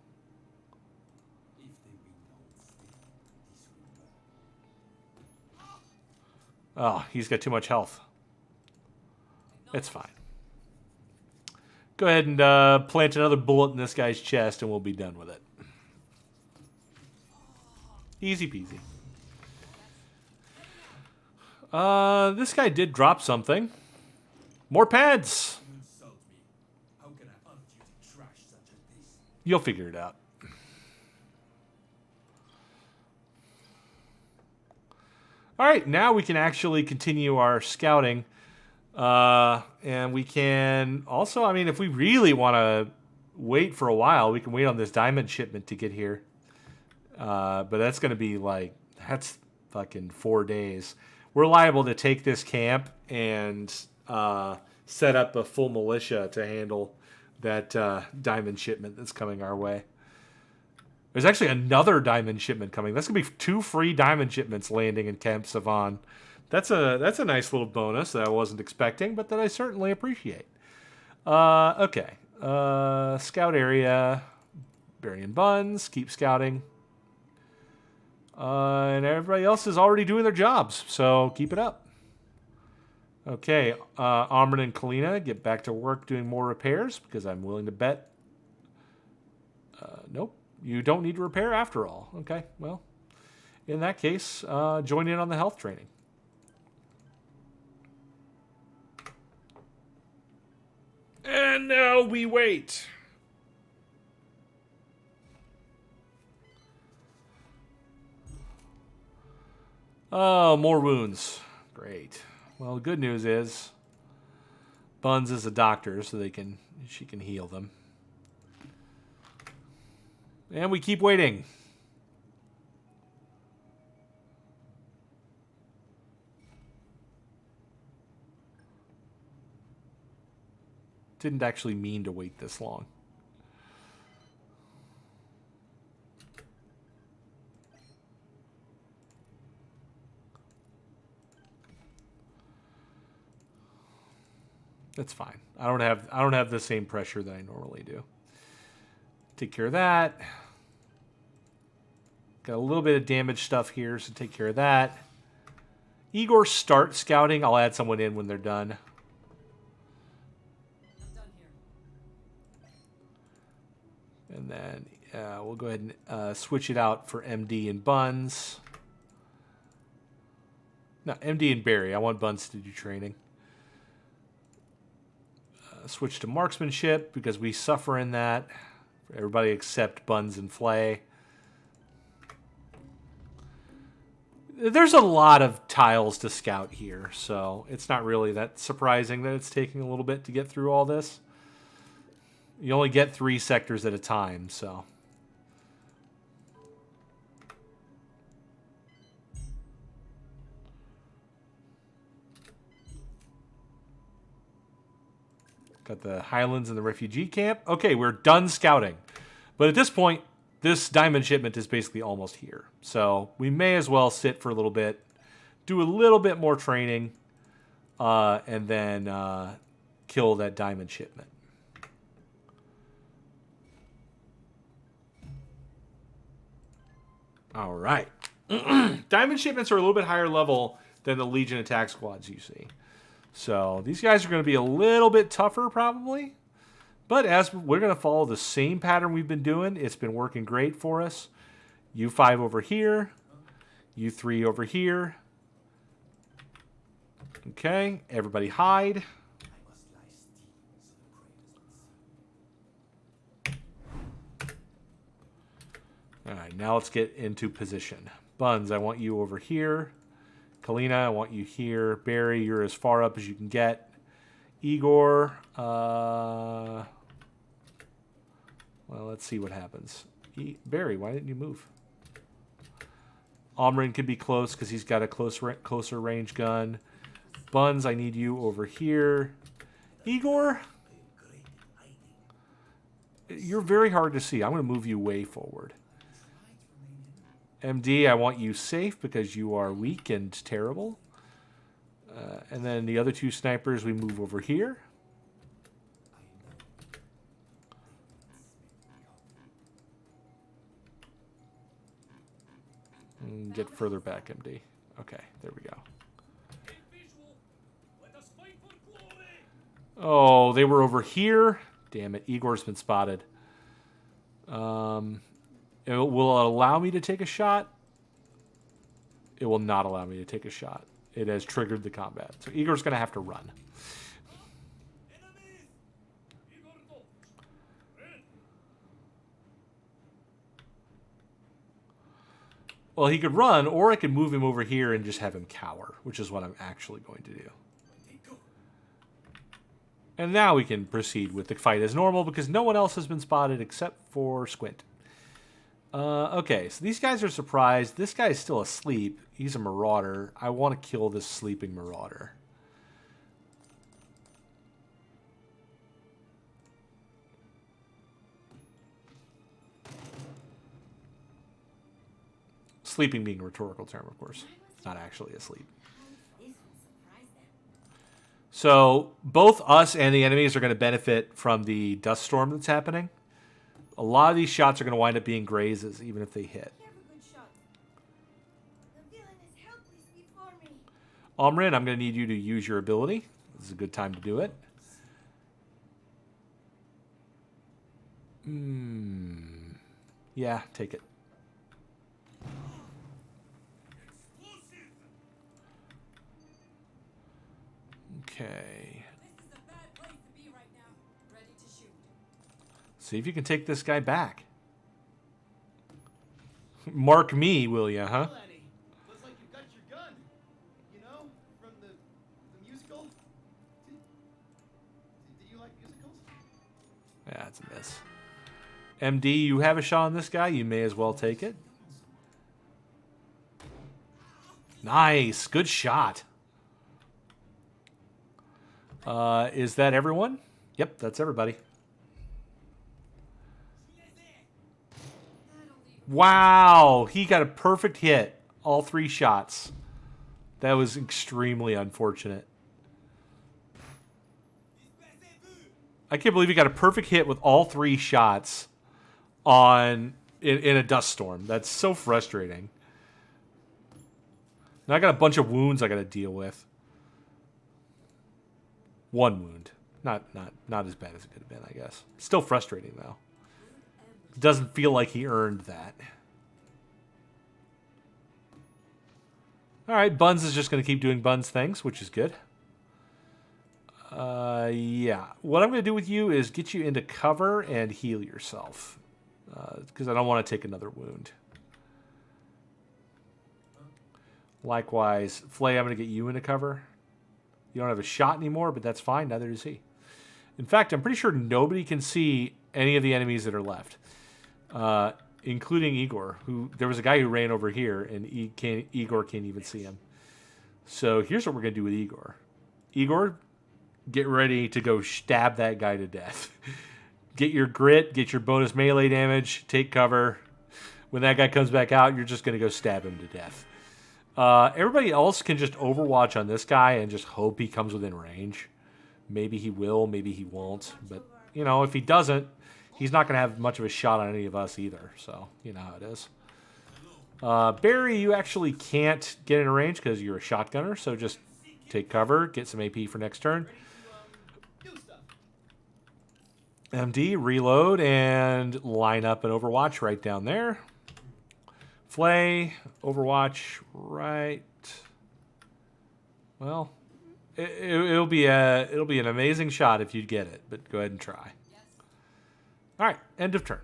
Oh, he's got too much health. It's fine. Go ahead and plant another bullet in this guy's chest and we'll be done with it. Easy peasy. This guy did drop something. More pads. You'll figure it out. All right, now we can actually continue our scouting. And we can also, I mean, if we really want to wait for a while, we can wait on this diamond shipment to get here. But that's going to be like, that's fucking 4 days. We're liable to take this camp and set up a full militia to handle that diamond shipment that's coming our way. There's actually another diamond shipment coming. That's going to be 2 free diamond shipments landing in Camp Savan. That's a nice little bonus that I wasn't expecting, but that I certainly appreciate. Okay. Scout area. Berry and Buns. Keep scouting. And everybody else is already doing their jobs, so keep it up. Okay. Amrin and Kalina, get back to work doing more repairs, because I'm willing to bet. Nope. You don't need to repair after all. Okay, well, in that case, join in on the health training. And now we wait. Oh, more wounds. Great. Well, the good news is Buns is a doctor, so she can heal them. And we keep waiting. Didn't actually mean to wait this long. That's fine. I don't have the same pressure that I normally do. Take care of that. Got a little bit of damage stuff here, so take care of that. Igor, start scouting. I'll add someone in when they're done. I'm done here. And then we'll go ahead and switch it out for MD and Buns. No, MD and Barry. I want Buns to do training. Switch to marksmanship because we suffer in that. For everybody except Buns and Flay. There's a lot of tiles to scout here, so it's not really that surprising that it's taking a little bit to get through all this. You only get 3 sectors at a time, so. Got the Highlands and the refugee camp. Okay, we're done scouting. But at this point, this diamond shipment is basically almost here. So we may as well sit for a little bit, do a little bit more training, and then kill that diamond shipment. All right. Diamond shipments are a little bit higher level than the Legion attack squads you see. So these guys are going to be a little bit tougher probably. But as we're going to follow the same pattern we've been doing, it's been working great for us. U5 over here. U3 over here. Okay, everybody hide. All right, now let's get into position. Buns, I want you over here. Kalina, I want you here. Barry, you're as far up as you can get. Igor, well, let's see what happens. Barry, why didn't you move? Amrin could be close because he's got a closer range gun. Buns, I need you over here. Igor? You're very hard to see. I'm going to move you way forward. MD, I want you safe because you are weak and terrible. And then the other two snipers, we move over here. And get further back, MD. Okay, there we go. Oh, they were over here. Damn it, Igor's been spotted. It will allow me to take a shot. It will not allow me to take a shot. It has triggered the combat. So Igor's going to have to run. Well, he could run, or I could move him over here and just have him cower, which is what I'm actually going to do. And now we can proceed with the fight as normal because no one else has been spotted except for Squint. Okay, so these guys are surprised. This guy is still asleep. He's a marauder. I want to kill this sleeping marauder. Sleeping being a rhetorical term, of course. It's not actually asleep. So both us and the enemies are going to benefit from the dust storm that's happening. A lot of these shots are going to wind up being grazes, even if they hit. Omrin, I'm going to need you to use your ability. This is a good time to do it. Yeah, take it. Okay. See if you can take this guy back. Mark me, will ya, huh? Looks like you've got your gun. You know, from the musical. Did you like musicals? Yeah, it's a miss. MD, you have a shot on this guy. You may as well take it. Nice. Good shot. Is that everyone? Yep, that's everybody. Wow, he got a perfect hit. All 3 shots. That was extremely unfortunate. I can't believe he got a perfect hit with all 3 shots in a dust storm. That's so frustrating. Now I got a bunch of wounds I got to deal with. 1 wound. Not as bad as it could have been, I guess. Still frustrating, though. Doesn't feel like he earned that. Alright, Buns is just going to keep doing Buns things, which is good. Yeah. What I'm going to do with you is get you into cover and heal yourself. Because I don't want to take another wound. Likewise, Flay, I'm going to get you into cover. You don't have a shot anymore, but that's fine. Neither does he. In fact, I'm pretty sure nobody can see any of the enemies that are left. Including Igor, there was a guy who ran over here, and Igor can't even see him. So here's what we're going to do with Igor. Igor, get ready to go stab that guy to death. Get your grit, get your bonus melee damage, take cover. When that guy comes back out, you're just going to go stab him to death. Everybody else can just overwatch on this guy and just hope he comes within range. Maybe he will, maybe he won't. But, you know, if he doesn't, he's not going to have much of a shot on any of us either. So, you know how it is. Barry, you actually can't get in range because you're a shotgunner. So just take cover, get some AP for next turn. MD, reload, and line up an Overwatch right down there. Flay, Overwatch, right. Well, it'll be an amazing shot if you get it, but go ahead and try. All right, end of turn.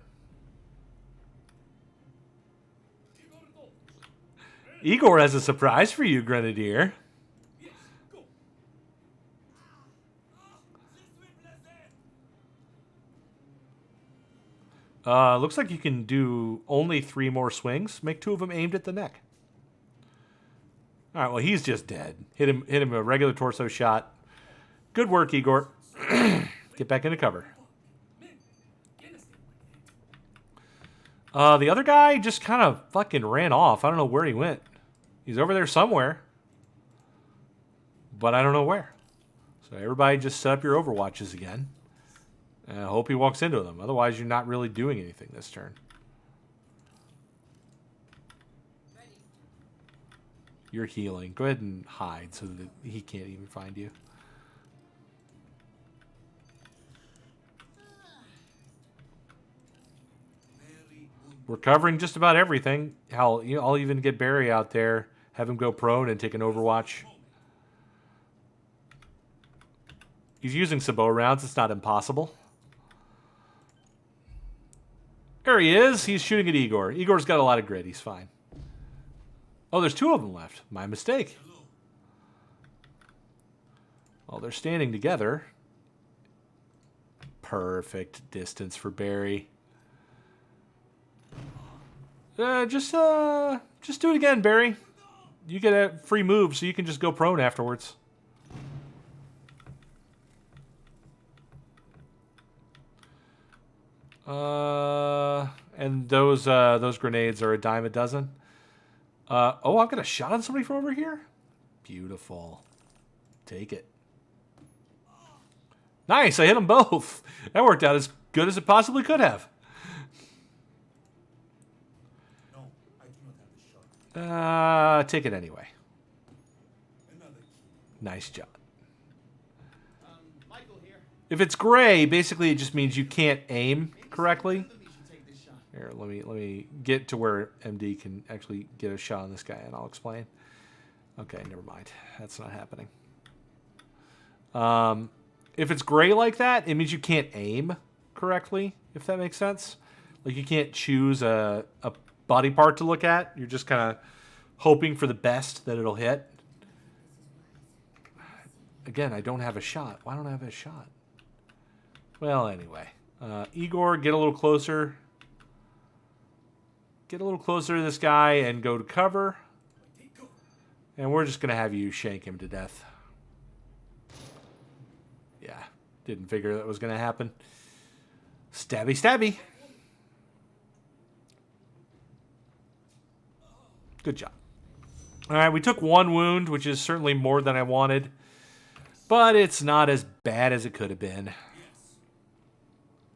Igor has a surprise for you, Grenadier. Looks like you can do only 3 more swings. Make 2 of them aimed at the neck. All right, well, he's just dead. Hit him a regular torso shot. Good work, Igor. Get back into cover. The other guy just kind of fucking ran off. I don't know where he went. He's over there somewhere. But I don't know where. So everybody just set up your overwatches again. And I hope he walks into them. Otherwise, you're not really doing anything this turn. You're healing. Go ahead and hide so that he can't even find you. We're covering just about everything. Hell, I'll even get Barry out there, have him go prone and take an overwatch. He's using Sabot rounds. It's not impossible. There he is. He's shooting at Igor. Igor's got a lot of grit. He's fine. Oh, there's two of them left. My mistake. Well, they're standing together. Perfect distance for Barry. Just do it again, Barry. You get a free move, so you can just go prone afterwards. And those grenades are a dime a dozen. Oh, I've got a shot on somebody from over here. Beautiful. Take it. Nice, I hit them both. That worked out as good as it possibly could have. No, I do not have the shot. Take it anyway. Another key. Nice job. Michael here. If it's gray, basically it just means you can't aim correctly. Maybe should take this shot. Here, let me get to where MD can actually get a shot on this guy, and I'll explain. Okay, never mind. That's not happening. If it's gray like that, it means you can't aim correctly, if that makes sense. Like, you can't choose a body part to look at. You're just kind of hoping for the best that it'll hit. Again, I don't have a shot. Why don't I have a shot? Well, anyway. Igor, get a little closer. Get a little closer to this guy and go to cover. And we're just going to have you shank him to death. Yeah, didn't figure that was going to happen. Stabby, stabby. Good job. All right, we took one wound, which is certainly more than I wanted. But it's not as bad as it could have been.